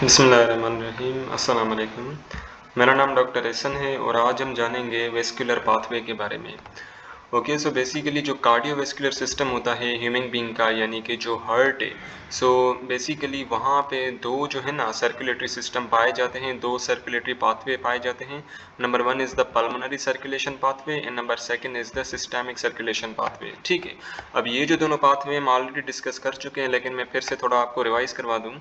बिस्मिल्लाहिर्रहमानिर्रहीम, अस्सलाम वालेकुम। मेरा नाम डॉक्टर एहसन है और आज हम जानेंगे वेस्कुलर पाथवे के बारे में। ओके, सो बेसिकली जो कार्डियोवैस्कुलर सिस्टम होता है ह्यूमन बीइंग का, यानी कि जो हार्ट है, सो बेसिकली वहाँ पे दो जो है ना सर्कुलेटरी सिस्टम पाए जाते हैं, दो सर्कुलेटरी पाथवे पाए जाते हैं। Number one is the pulmonary circulation pathway and number second is the systemic circulation pathway. ठीक है, अब ये जो दोनों पाथवे हम ऑलरेडी डिस्कस कर चुके हैं, लेकिन मैं फिर से थोड़ा आपको रिवाइज करवा दूँ।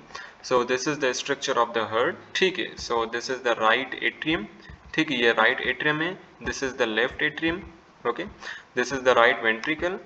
So this is the structure of the heart. ठीक है, so this is the right atrium. ठीक है, ये राइट एट्रियम है। This is the left atrium. Okay, this is the right ventricle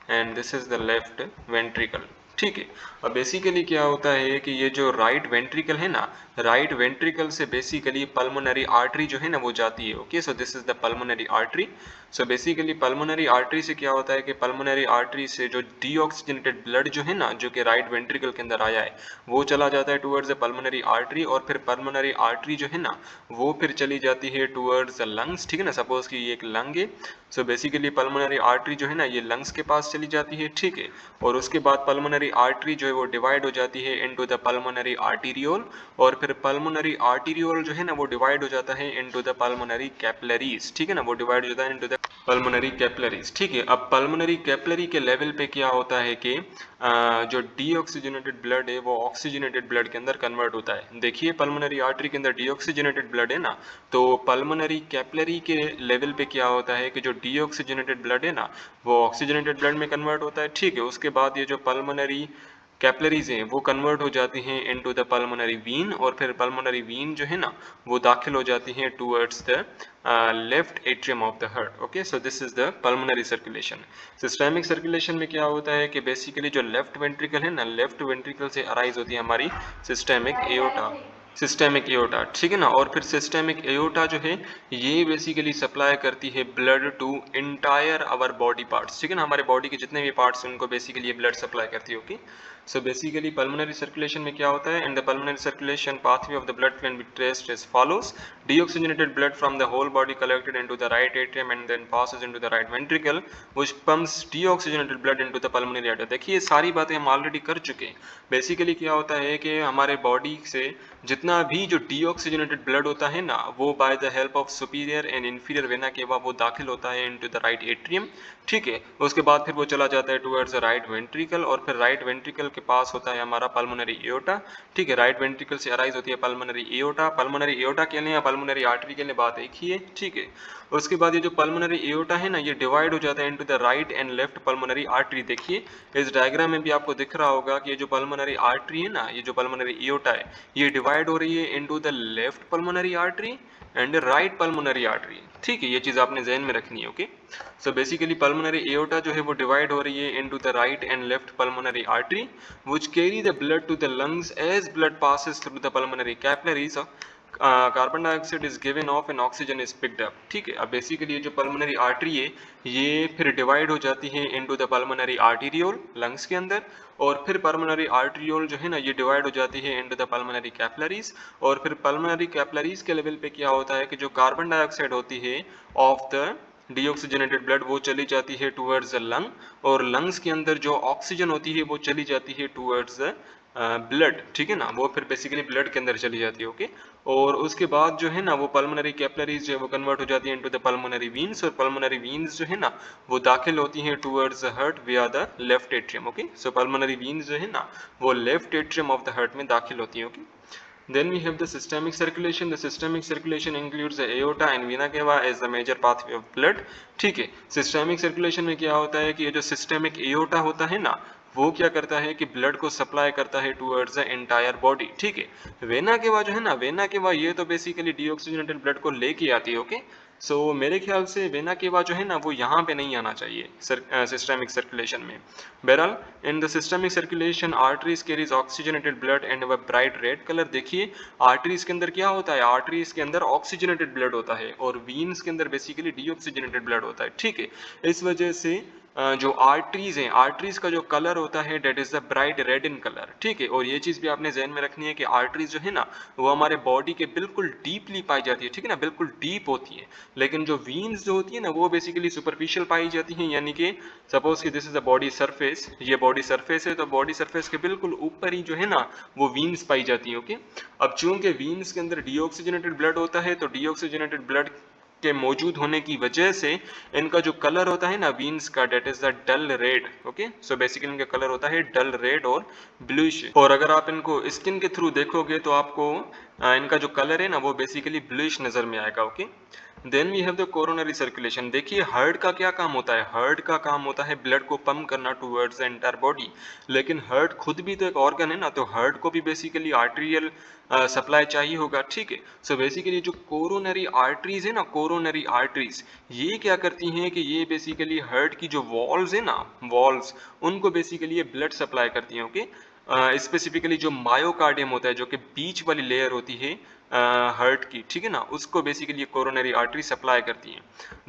and this is the left ventricle. ठीक है, अब basically क्या होता है कि ये जो राइट वेंट्रिकल है ना, राइट वेंट्रिकल से बेसिकली पल्मोनरी आर्टरी जो है ना वो जाती है। Okay, so this is the pulmonary artery. So basically pulmonary artery से क्या होता है कि पल्मोनरी आर्टरी से जो डीऑक्सीजनेटेड ब्लड जो है ना, जो कि राइट वेंट्रिकल के अंदर आया है, वो चला जाता है टुवर्ड्स द पल्मोनरी आर्टरी, और फिर पल्मोनरी आर्टरी जो है ना वो फिर चली जाती है टुवर्ड्स द लंग्स। ठीक है ना, सपोज कि ये एक लंग है। सो बेसिकली पल्मोनरी आर्टरी जो है ना ये लंग्स के पास चली जाती है। ठीक है, और उसके बाद पल्मोनरी आर्टरी जो है वो डिवाइड हो जाती है इनटू द पल्मोनरी आर्टीरियोल, और फिर पल्मोनरी आर्टीरियोल जो है ना वो डिवाइड हो जाता है इनटू द पल्मोनरी कैपिलरीज। ठीक है ना, वो डिवाइड हो जाता है इनटू द पल्मोनरी कैपिलरीज। ठीक है, अब पल्मोनरी कैपिलरी के लेवल पे क्या होता है कि जो डीऑक्सीजनेटेड ब्लड है वो ऑक्सीजनेटेड ब्लड के अंदर कन्वर्ट होता है। देखिए, पल्मोनरी आर्टरी के अंदर डीऑक्सीजनेटेड ब्लड है ना, तो पल्मोनरी कैपिलरी के लेवल पे क्या होता है कि जो डीऑक्सीजनेटेड ब्लड है ना वो ऑक्सीजनेटेड ब्लड में कन्वर्ट होता है। ठीक है, उसके बाद ये जो पल्मोनरी कैपिलरीज हैं वो कन्वर्ट हो जाती हैं इनटू द पल्मोनरी वीन, और फिर पल्मोनरी वीन जो है ना वो दाखिल हो जाती हैं towards the left atrium of the heart. Okay, so this is the pulmonary circulation. Systemic circulation में क्या होता है कि बेसिकली जो लेफ्ट वेंट्रिकल है ना, लेफ्ट वेंट्रिकल से अराइज होती है हमारी सिस्टेमिक एओर्टा। सिस्टेमिक एओर्टा, ठीक है ना, और फिर सिस्टेमिक एओर्टा जो है ये बेसिकली सप्लाई करती है blood to entire our body parts. ठीक है ना, हमारे बॉडी के जितने भी पार्ट्स हैं उनको बेसिकली ये ब्लड सप्लाई करती है। Okay, so basically pulmonary circulation में क्या होता है, in the pulmonary circulation pathway of the blood can be traced as follows: deoxygenated blood from the whole body collected into the right atrium and then passes into the right ventricle which pumps deoxygenated blood into the pulmonary artery। देखिए, ये सारी बातें हम already कर चुके हैं। Basically क्या होता है कि हमारे बॉडी से जितना भी जो डीऑक्सीजनेटेड ब्लड होता है ना वो by the help of superior and inferior vena cava वो दाखिल होता है इनटू द राइट एट्रियम। ठीक है, उसके बाद फिर वो चला जाता है टुवर्ड्स द राइट वेंट्रिकल, और फिर राइट वेंट्रिकल के पास होता है हमारा पल्मोनरी एओर्टा। ठीक है, राइट वेंट्रिकल से अराइज होती है पल्मोनरी एओर्टा। पल्मोनरी एओर्टा के लिए या पल्मोनरी आर्टरी के लिए बात एक ही है। ठीक है, उसके बाद ये जो पल्मोनरी एओर्टा है ना ये डिवाइड हो जाता है into the right and left pulmonary artery. देखिए, इस डायग्राम में भी आपको दिख रहा होगा कि ये जो पल्मोनरी आर्टरी है ना, ये जो पल्मोनरी एओर्टा है ये डिवाइड हो रही है into the left pulmonary artery and right pulmonary artery. ठीक है, ये चीज आपने ध्यान में रखनी है। Okay, so basically pulmonary aorta जो है वो डिवाइड हो रही है into the right and left pulmonary artery which carry the blood to the lungs as blood passes through the pulmonary capillaries। Carbon dioxide is given off and oxygen is picked up. ठीक है, अब basically ये जो pulmonary artery है ये फिर divide हो जाती है into the pulmonary arteriole lungs के अंदर, और फिर पल्मोनरी आर्टीरियोल जो है ना ये डिवाइड हो जाती है इनटू द पल्मोनरी कैपिलरीज, और फिर पल्मोनरी कैपिलरीज के लेवल पे क्या होता है कि जो कार्बन डाइऑक्साइड होती है ऑफ द डीऑक्सीजनेटेड ब्लड वो चली जाती है टुवर्ड्स द लंग, और लंग्स के अंदर जो ऑक्सीजन होती है वो चली जाती है टुवर्ड्स द ब्लड। ठीक है ना, वो फिर बेसिकली ब्लड के अंदर चली जाती है। ओके, और उसके बाद जो है ना वो पल्मोनरी कैपिलरीज जो है वो कन्वर्ट हो जाती है इनटू द पल्मोनरी वीन्स, और पल्मोनरी वीन्स जो है ना वो दाखिल होती हैं towards the heart via the left atrium. Okay, so pulmonary veins जो है ना वो left atrium of the heart में दाखिल होती हैं। Okay, then we have the systemic circulation. The systemic circulation includes the aorta and vena cava as the major pathway of blood। ठीक है, सिस्टेमिक सर्कुलेशन में क्या होता है कि ये जो सिस्टेमिक एओर्टा होता है ना वो क्या करता है कि ब्लड को सप्लाई करता है टुवर्ड्स द एंटायर बॉडी। ठीक है, वेना केवा जो है ना, वेना केवा ये तो बेसिकली डीऑक्सीजनेटेड ब्लड को लेके आती है। ओके, सो मेरे ख्याल से वेना केवा जो है ना वो यहाँ पे नहीं आना चाहिए सिस्टेमिक सर्कुलेशन में। बहरहाल, in the systemic circulation arteries carries oxygenated blood and व ब्राइट रेड कलर। देखिए, आर्टरीज के अंदर क्या होता है, आर्टरीज के अंदर ऑक्सीजनेटेड ब्लड होता है और वीन्स के अंदर बेसिकली डीऑक्सीजनेटेड ब्लड होता है। ठीक है, इस वजह से जो आर्टरीज हैं, आर्टरीज का जो कलर होता है that is the bright red in colour, ठीक है। और ये चीज भी आपने ध्यान में रखनी है कि आर्टरीज जो है ना वो हमारे बॉडी के बिल्कुल डीपली पाई जाती है, ठीक है ना, बिल्कुल डीप होती है। लेकिन जो वीन्स जो होती है ना वो बेसिकली सुपरफिशियल पाई जाती हैं, यानी कि सपोज कि this is the body surface, ये बॉडी सरफेस है, तो बॉडी सरफेस के बिल्कुल ऊपर ही जो है ना वो वीन्स पाई जाती है, ओके। अब चूंकि वीन्स के अंदर डीऑक्सीजनेटेड ब्लड होता है, तो डीऑक्सीजनेटेड ब्लड के मौजूद होने की वजह से इनका जो कलर होता है ना वीन्स का, that is the dull red, okay. So basically इनका कलर होता है डल रेड और ब्लूइश। और अगर आप इनको स्किन के थ्रू देखोगे तो आपको इनका जो कलर है ना वो बेसिकली ब्लूइश नजर में आएगा, okay. Then we have the coronary circulation. देखिए हार्ट का क्या काम होता है, हार्ट का काम होता है ब्लड को पंप करना टूवर्ड्स द एंटायर बॉडी। लेकिन हार्ट खुद भी तो एक ऑर्गन है ना, तो हार्ट को भी बेसिकली आर्टेरियल सप्लाई चाहिए होगा, ठीक है। सो बेसिकली जो कोरोनरी आर्टरीज है ना, कोरोनरी आर्टरीज ये क्या करती हैं कि ये बेसिकली हार्ट की जो वॉल्स है ना, वॉल्स, उनको बेसिकली ये ब्लड सप्लाई करती हैं, ओके। स्पेसिफिकली जो मायोकार्डियम होता है, जो कि बीच वाली लेयर होती है हार्ट की, ठीक है ना, उसको बेसिकली कोरोनरी आर्टरी सप्लाई करती है।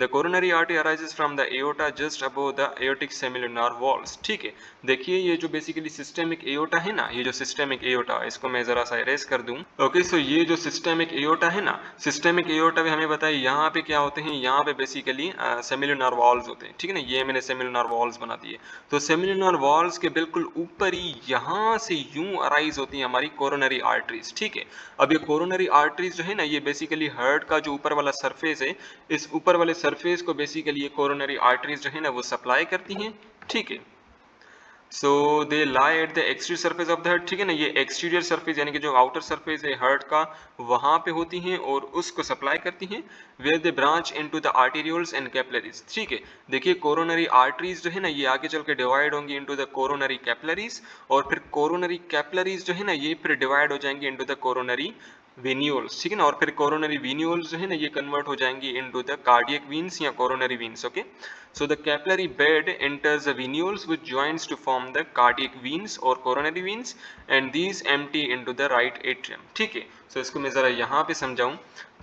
The coronary artery arises from the aorta just above the aortic semilunar walls, ठीक है। देखिए ये जो बेसिकली सिस्टेमिक एओर्टा है ना, ये जो सिस्टेमिक एओर्टा, इसको मैं जरा सा इरेज कर दूं, ओके। सो ये जो सिस्टेमिक एओर्टा है ना, सिस्टेमिक एओर्टा में हमें बताइए यहाँ पे क्या होते हैं, यहाँ पे बेसिकली सेमिलुनर वॉल्स होते हैं, ठीक है ना, ये मैंने सेमिलुनर वॉल्स बना दिए। तो सेमिलुनर वॉल्स के बिल्कुल ऊपर ही यहाँ से यूं अराइज होती है हमारी कोरोनरी आर्टरीज, ठीक है। अब ये कोरोनरी आर्टरीज जो है ना ये बेसिकली हार्ट का जो ऊपर वाला सरफेस है, इस ऊपर वाले सरफेस को बेसिकली ये कोरोनरी आर्टरीज जो है ना वो सप्लाई करती हैं, ठीक है। So they lie at the exterior surface of the heart, ठीक है ना, ये एक्सटीरियर सरफेस यानी कि जो आउटर सरफेस है हार्ट का, वहां पे होती हैं और उसको सप्लाई करती हैं। Where they branch into the arterioles and capillaries, ठीक है। देखिए कोरोनरी आर्टरीज जो है ना ये आगे चल के डिवाइड होंगी इनटू द कोरोनरी कैपिलरीज, और फिर कोरोनरी कैपिलरीज जो है ना ये फिर डिवाइड हो जाएंगी इनटू द कोरोनरी वेन्यूल्स, ठीक है ना, और फिर कोरोनरी वेन्यूल्स जो है ना ये कन्वर्ट हो जाएंगी इनटू द कार्डियक वीन्स या coronary veins, okay. So the capillary bed enters the venules which joins to form the cardiac veins or coronary veins and these empty into the right atrium, ठीक है। So इसको मैं जरा यहाँ पे समझाऊं।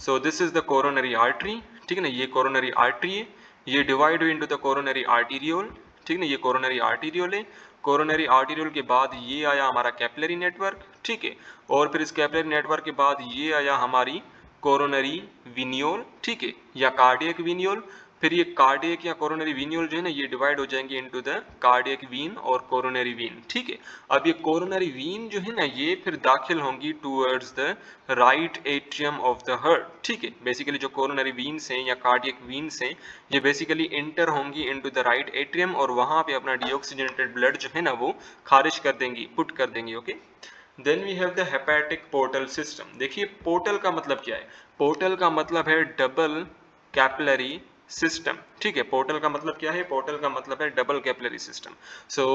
So this is the coronary artery, ठीक है ना, ये coronary artery है, ये divide हुई into the coronary arteriole, ठीक है ना, ये coronary arteriole है। कोरोनरी आर्टेरियल के बाद ये आया हमारा कैपिलरी नेटवर्क, ठीक है। और फिर इस कैपिलरी नेटवर्क के बाद ये आया हमारी कोरोनरी विनियोल, ठीक है, या कार्डियक विनियोल। फिर ये कार्डियक या कोरोनरी वीन्यूल जो है ना ये डिवाइड हो जाएंगे इनटू द कार्डियक वीन और कोरोनरी वीन, ठीक है। अब ये कोरोनरी वीन जो है ना ये फिर दाखिल होंगी towards the right atrium of the heart, ठीक है। बेसिकली जो कोरोनरी वीन्स हैं या कार्डियक वीन्स हैं ये बेसिकली इंटर होंगी इनटू द राइट एट्रियम और वहां पे अपना डीऑक्सीजनेटेड ब्लड जो है ना वो खारिज कर देंगी, पुट कर देंगी, okay. Then we have the hepatic portal system. देखिए पोर्टल का मतलब क्या है, पोर्टल का मतलब है डबल कैपिलरी सिस्टम, ठीक है। पोर्टल का मतलब क्या है, पोर्टल का मतलब है double capillary system. So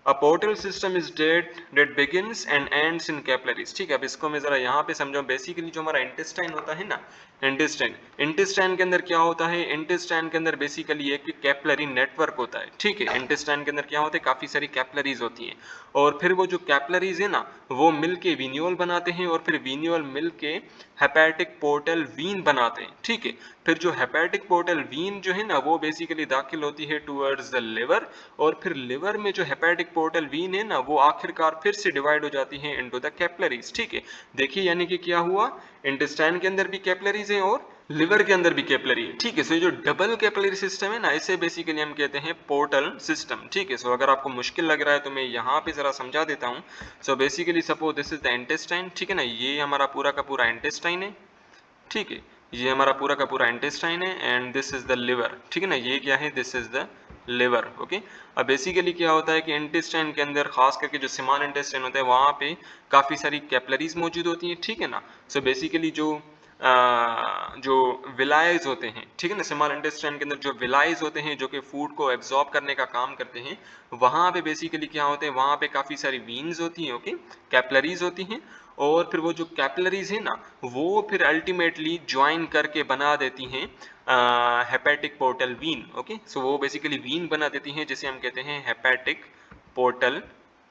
uh portal system is that begins and ends in capillaries, ठीक है। अब इसको मैं जरा यहाँ पे समझाऊं। बेसिकली जो हमारा इंटेस्टाइन होता है ना, इंटेस्टाइन, इंटेस्टाइन के अंदर क्या होता है, इंटेस्टाइन के अंदर बेसिकली एक कैपिलरी नेटवर्क होता है, ठीक है। इंटेस्टाइन के अंदर क्या होता है, काफी सारी कैपिलरीज होती हैं और फिर वो जो कैपिलरीज है ना वो मिलके विन्यूल बनाते हैं और फिर विन्यूल मिलके हेपेटिक पोर्टल वीन बनाते हैं, ठीक है। फिर जो हेपेटिक पोर्टल वीन जो है ना वो बेसिकली दाखिल होती है टुवर्ड्स द लिवर और फिर लिवर में जो हेपेटिक पोर्टल वीन है ना वो आखिरकार फिर से डिवाइड हो जाती है इनटू द कैपिलरीज, ठीक है। देखिए यानी कि क्या हुआ, इंटेस्टाइन के अंदर भी कैपिलरीज हैं और लिवर के अंदर भी कैपिलरी है, ठीक है। सो जो डबल कैपिलरी सिस्टम है ना इसे बेसिकली हम कहते हैं पोर्टल सिस्टम, ठीक है। सो अगर आपको मुश्किल लग रहा है तो मैं यहाँ पे जरा समझा देता हूँ। So basically suppose this is the intestine, ठीक है ना, ये हमारा पूरा का पूरा इंटेस्टाइन है, ठीक है। ये हमारा पूरा का पूरा इंटेस्टाइन है and this is the liver, ठीक है ना, ये क्या है, this is the liver, okay. अब बेसिकली क्या होता है कि इंटेस्टाइन के अंदर खास करके जो स्मॉल इंटेस्टाइन होता है वहाँ पे काफ़ी सारी कैपिलरीज मौजूद होती हैं, ठीक है ना। सो बेसिकली जो विलाइज होते हैं, ठीक है ना, स्मॉल इंटेस्टाइन के अंदर जो विलाइज होते हैं जो कि फूड को एब्जॉर्ब करने का काम करते हैं, वहाँ पे बेसिकली क्या होते हैं, वहाँ पे काफ़ी सारी वीन्स होती हैं, ओके, कैपिलरीज होती हैं और फिर वो जो कैपिलरीज है ना वो फिर अल्टीमेटली ज्वाइन करके बना देती हैं हेपेटिक पोर्टल वीन, ओके। सो वो बेसिकली वीन बना देती हैं जिसे हम कहते हैं हेपेटिक पोर्टल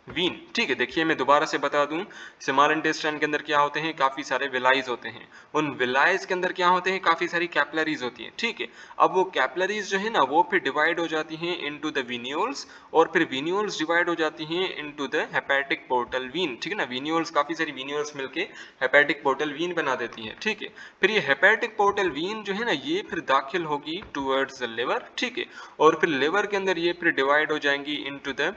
वीन, ठीक है। देखिए मैं दोबारा से बता दूं, स्मॉल इंटेस्टाइन के अंदर क्या होते हैं, काफी सारे विलाइज होते हैं। उन विलाइज के अंदर क्या होते हैं, काफी सारी कैपिलरीज होती हैं, ठीक है। अब वो कैपिलरीज जो है ना, वो फिर डिवाइड हो जाती हैं इनटू द वीन्यूल्स, और फिर वीन्यूल्स डिवाइड हो जाती हैं into the hepatic portal vein, ठीक है ना। वीन्यूल्स, काफी सारी वीन्यूल्स मिलके हेपेटिक पोर्टल वीन बना देती हैं, ठीक है। फिर ये हेपेटिक पोर्टल वीन जो है ना, ये फिर दाखिल होगी टूवर्ड्स द लिवर, ठीक है। और फिर लिवर के अंदर ये फिर डिवाइड हो जाएंगी इनटू द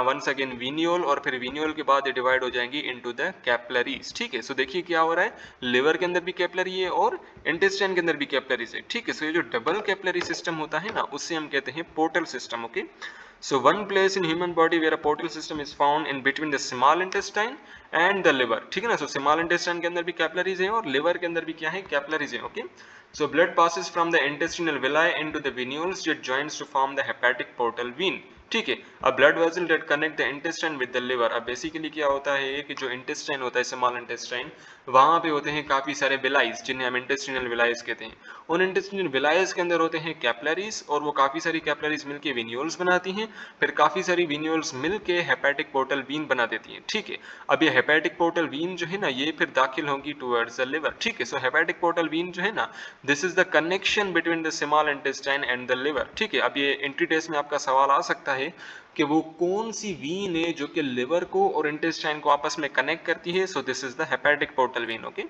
वंस अगेन वीनियोल, और फिर वीनियोल के बाद ये डिवाइड हो जाएंगी इनटू द कैपिलरीज, ठीक है। सो देखिए क्या हो रहा है, लिवर के अंदर भी कैपिलरी है और इंटेस्टाइन के अंदर भी कैपिलरीज है, ठीक है। सो ये जो डबल कैपिलरी सिस्टम होता है ना, उससे हम कहते हैं portal system, okay. So one place in human body where a portal system is found in between the small intestine and the liver, ठीक है ना। So small intestine के अंदर भी कैपिलरीज है और लिवर के अंदर भी क्या है, कैपिलरीज है, okay. So blood passes from the intestinal villi into the venules that joins to form the hepatic portal vein, ठीक है। अब blood vessel that connect the intestine with the liver. अब बेसिकली क्या होता है कि जो इंटेस्टाइन होता है, स्मॉल इंटेस्टाइन, वहां पे होते हैं काफी सारे विलाइज, जिन्हें हम इंटेस्टिनल विलाइज कहते हैं। उन इंटेस्टिनल विलाइज के अंदर होते हैं कैपिलरीज, और वो काफी सारी कैपिलरीज मिलके वेन्यूल्स बनाती हैं, फिर काफी सारी वेन्यूल्स मिलके हेपेटिक पोर्टल वीन बना देती हैं, ठीक है। अब ये हेपेटिक पोर्टल वीन जो है ना, ये फिर दाखिल होगी टुवर्ड्स द लिवर, ठीक है। सो हेपेटिक पोर्टल वीन जो है ना, this is the connection between the small intestine and the liver, ठीक है। अब ये एंट्री टेस्ट में आपका सवाल आ सकता है कि वो कौन सी वीन है जो कि लिवर को और इंटेस्टाइन को आपस में कनेक्ट करती है। So this is the hepatic portal vein, okay.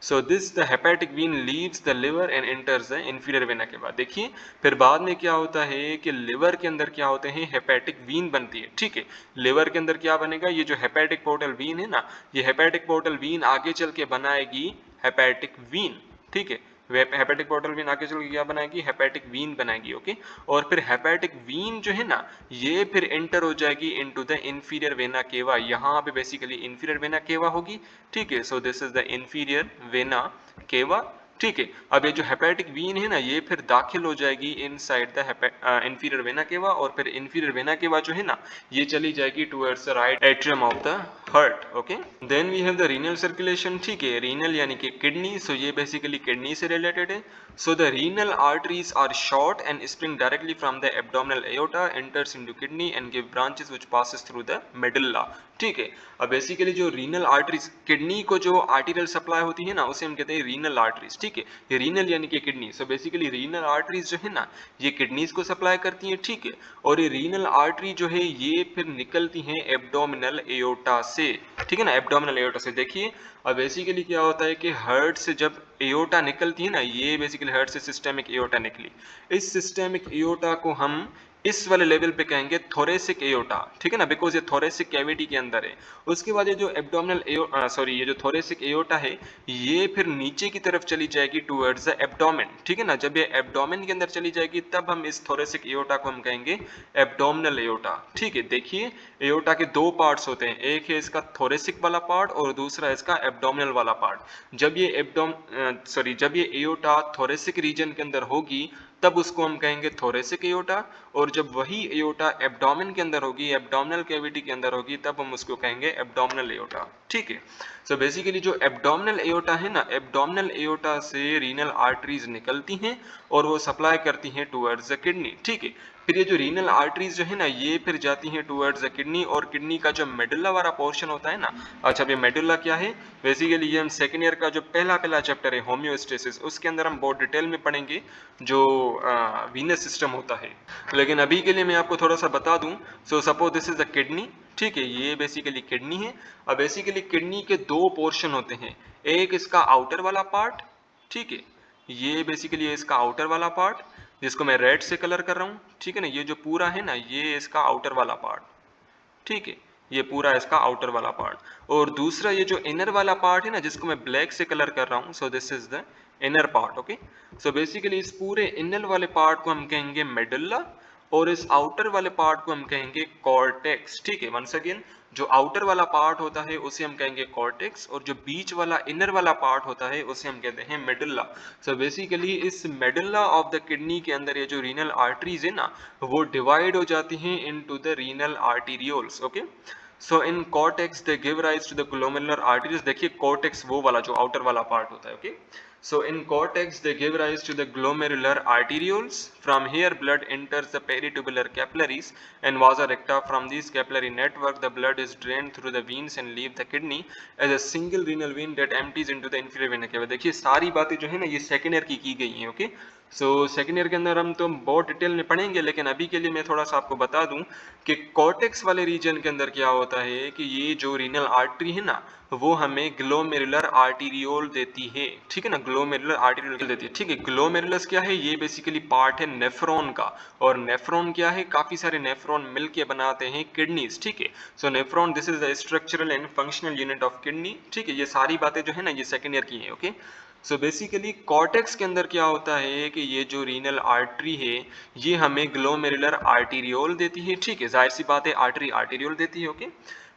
So this the hepatic vein leaves the liver and enters the inferior vena के बाद। देखिए फिर बाद में क्या होता है कि लिवर के अंदर क्या होते हैं, हेपेटिक वीन बनती है, ठीक है। लिवर के अंदर क्या बनेगा, ये जो हेपेटिक पोर्टल वीन है ना, ये हेपेटिक पोर्टल वीन आगे चल के बनाएगी हेपेटिक वीन, ठीक है। हेपेटिक पोर्टल वीन आगे चल के क्या बनाएगी, हेपेटिक वीन बनाएगी, ओके। और फिर हेपेटिक वीन जो है ना, ये फिर एंटर हो जाएगी into the inferior vena cava. यहाँ पे बेसिकली इंफीरियर वेना केवा होगी, ठीक है। So this is the inferior vena cava, ठीक है। अब ये जो हेपेटिक वीन है ना, ये फिर दाखिल हो जाएगी inside the inferior vena cava, और फिर इंफीरियर वेना केवा जो है ना, ये चली जाएगी towards the right atrium of the heart, okay. Then we have the renal circulation, ठीक है। रीनल यानी कि किडनी, सो ये बेसिकली किडनी से रिलेटेड है। So the renal arteries are short and spring directly from the abdominal aorta, enters into kidney and give branches which passes through the medulla, ठीक है। अब बेसिकली जो renal arteries, kidney को जो arterial supply होती है ना, उसे हम कहते हैं रीनल आर्टरीज, ठीक है। ये रीनल यानी कि kidney. So basically renal arteries जो है ना, ये किडनीज को सप्लाई करती है, ठीक है। और ये रीनल आर्टरी जो है, ये फिर निकलती हैं एब्डोमिनल एओर्टा से, ठीक है ना, एब्डोमिनल एओर्टा से। देखिए अब बेसिकली क्या होता है कि हार्ट से जब एओर्टा निकलती है ना, ये बेसिकली हार्ट से सिस्टेमिक एओर्टा निकली, इस सिस्टेमिक एओर्टा को हम इस वाले लेवल पे कहेंगे थोरेसिक एओर्टा, ठीक है ना, बिकॉज ये थोरेसिक कैविटी के अंदर है। उसके बाद ये जो एब्डोमिनल ये जो थोरेसिक एओर्टा है, ये फिर नीचे की तरफ चली जाएगी टुवर्ड्स द एब्डोमेन, ठीक है ना। जब ये एब्डोमेन के अंदर चली जाएगी, तब हम इस थोरेसिक एओर्टा को हम कहेंगे एब्डोमिनल एओर्टा, ठीक है। देखिए एओर्टा के दो पार्ट्स होते हैं, एक है इसका थोरेसिक वाला पार्ट और दूसरा इसका एब्डोमिनल वाला पार्ट। जब ये एओर्टा थोरेसिक रीजन के अंदर होगी, तब उसको हम कहेंगे थोरेसिक एओर्टा, और जब वही एओर्टा एब्डोमेन के अंदर होगी, एब्डोमिनल कैविटी के अंदर होगी, तब हम उसको कहेंगे एब्डोमिनल एओर्टा, ठीक है। सो बेसिकली जो एब्डोमिनल एओर्टा है ना, एब्डोमिनल एओर्टा से रीनल आर्टरीज निकलती हैं और वो सप्लाई करती हैं टुवर्ड्स द किडनी, ठीक है। फिर ये जो रीनल आर्टरीज जो है ना, ये फिर जाती हैं टुवर्ड्स द किडनी, और किडनी का जो मेडुला वाला पोर्शन होता है ना, अच्छा ये मेडुला क्या है, बेसिकली ये हम सेकेंड ईयर का जो पहला चैप्टर है होम्योस्टेसिस, उसके अंदर हम बहुत डिटेल में पढ़ेंगे जो वीनस सिस्टम होता है। लेकिन अभी के लिए मैं आपको थोड़ा सा बता दूं। So suppose this is the kidney, ठीक है, ये बेसिकली किडनी है। अब बेसिकली किडनी के दो पोर्शन होते हैं, एक इसका आउटर वाला पार्ट, ठीक है, ये बेसिकली इसका आउटर वाला पार्ट, जिसको मैं रेड से कलर कर रहा हूँ, ठीक है ना। ये जो पूरा है ना, ये इसका आउटर वाला पार्ट, ठीक है, ये पूरा इसका आउटर वाला पार्ट। और दूसरा ये जो इनर वाला पार्ट है ना, जिसको मैं ब्लैक से कलर कर रहा हूँ, सो this is the inner part, okay. So basically इस पूरे इनर वाले पार्ट को हम कहेंगे मेडुल्ला, और इस आउटर वाले पार्ट को हम कहेंगे कॉर्टेक्स, ठीक है। वंस अगेन, जो आउटर वाला पार्ट होता है उसे हम कहेंगे कॉर्टेक्स, और जो बीच वाला इनर वाला पार्ट होता है उसे हम कहते हैं मेडुल्ला। सो बेसिकली इस मेडुल्ला ऑफ द किडनी के अंदर ये जो रीनल आर्टरीज है ना, वो डिवाइड हो जाती हैं into the renal arterioles, okay. So in cortex they give rise to the glomerular arteries. देखिए कॉर्टेक्स वो वाला जो आउटर वाला पार्ट होता है, okay. So in cortex, they give rise to the glomerular arterioles. From here, blood enters the peritubular capillaries and vasa recta. From this capillary network, the blood is drained through the veins and leave the kidney as a single renal vein that empties into the inferior vena cava. देखिए सारी बातें जो है ना ये second year की गई हैं, ओके। सो सेकेंड ईयर के अंदर हम तो बहुत डिटेल में पढ़ेंगे, लेकिन अभी के लिए मैं थोड़ा सा आपको बता दूं कि कॉर्टेक्स वाले रीजन के अंदर क्या होता है कि ये जो रीनल आर्टरी है ना वो हमें ग्लोमेरुलर आर्टीरियोल देती है, ठीक है ना, ग्लोमेरुलर आर्टीरियोल देती है, ठीक है। ग्लोमेरुलस क्या है, ये बेसिकली पार्ट है नेफ्रॉन का, और नेफ्रॉन क्या है, काफी सारे नेफ्रॉन मिलके बनाते हैं किडनीज, ठीक है। So nephron this is the structural and functional unit of kidney, ठीक है। ये सारी बातें जो है ना ये सेकेंड ईयर की है, ओके। सो बेसिकली कॉर्टेक्स के अंदर क्या होता है कि ये जो रीनल आर्टरी है ये हमें ग्लोमेरुलर आर्टीरियोल देती है, ठीक है, जाहिर सी बात है आर्टरी आर्टीरियोल देती है, okay.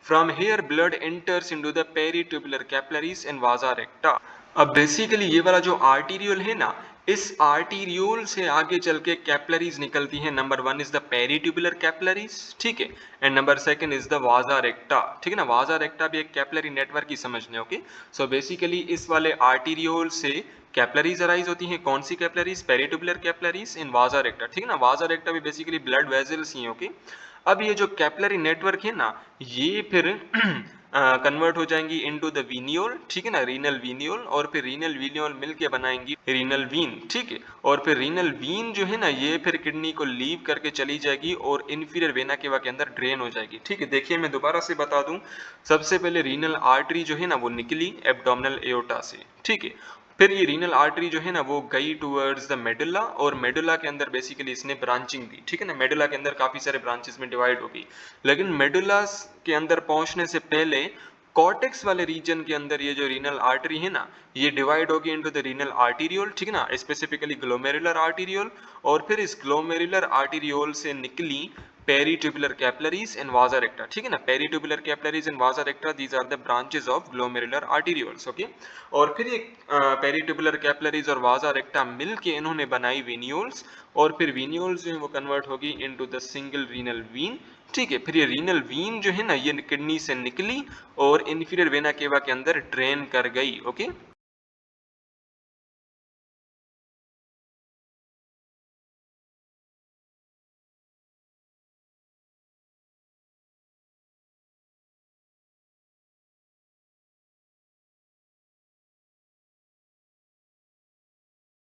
From here blood enters into the peritubular capillaries and vasa recta. अब बेसिकली ये वाला जो आर्टीरियोल है ना, इस आर्टीरियोल से आगे चल के कैपिलरीज निकलती हैं। Number 1 is the peritubular capillaries, ठीक है, and number 2 is the Vasa recta, ठीक है ना। वासा रेक्टा भी एक कैपिलरी नेटवर्क की समझने, ओके। सो बेसिकली इस वाले आर्टीरियोल से कैपिलरीज अराइज होती हैं। कौन सी कैपिलरीज, पेरिट्यूबुलर कैपिलरीज इन वासा रेक्टा, ठीक है ना। वासा रेक्टा भी बेसिकली ब्लड वेजल्स ही हैं, ओके। अब ये जो कैपिलरी नेटवर्क है ना ये फिर कन्वर्ट हो जाएंगी इनटू द वीनियोल, ठीक है ना, रीनल वीनियोल, और फिर रीनल वीनियोल मिलके बनाएंगी रीनल वीन, ठीक है। और फिर रीनल वीन जो है ना ये फिर किडनी को लीव करके चली जाएगी और इन्फीरियर वेना केवा के अंदर ड्रेन हो जाएगी, ठीक है। देखिए मैं दोबारा से बता दूं, सबसे पहले रीनल आर्टरी जो है ना वो निकली एब्डोमिनल एओर्टा से, ठीक है। फिर ये रीनल आर्टरी जो है ना वो गई टूवर्ड्स द मेडुला, और मेडुला के अंदर बेसिकली इसने ब्रांचिंग दी, ठीक है ना। मेडुला के अंदर काफी सारे ब्रांचेस में डिवाइड हो गई, लेकिन मेडुला के अंदर पहुंचने से पहले कॉर्टेक्स वाले रीजन के अंदर ये जो रीनल आर्टरी है ना ये डिवाइड होगी इनटू द रीनल आर्टीरियोल, ठीक है ना, स्पेसिफिकली ग्लोमेरुलर आर्टीरियोल। और फिर इस ग्लोमेरुलर आर्टीरियोल से निकली peritubular capillaries and vasa recta, ठीक है ना। Peritubular capillaries and vasa recta these are the branches of glomerular arterioles, okay. और फिर ये पेरिट्यूबुलर कैपिलरीज और वासा रेक्टा मिलके इन्होंने बनाई वीनियोल्स, और फिर वीनियोल्स जो है वो कन्वर्ट होगी into the single renal vein, ठीक है। फिर ये रीनल वीन जो है ना ये किडनी से निकली और इन्फीरियर वेना केवा के अंदर ड्रेन कर गई, ओके।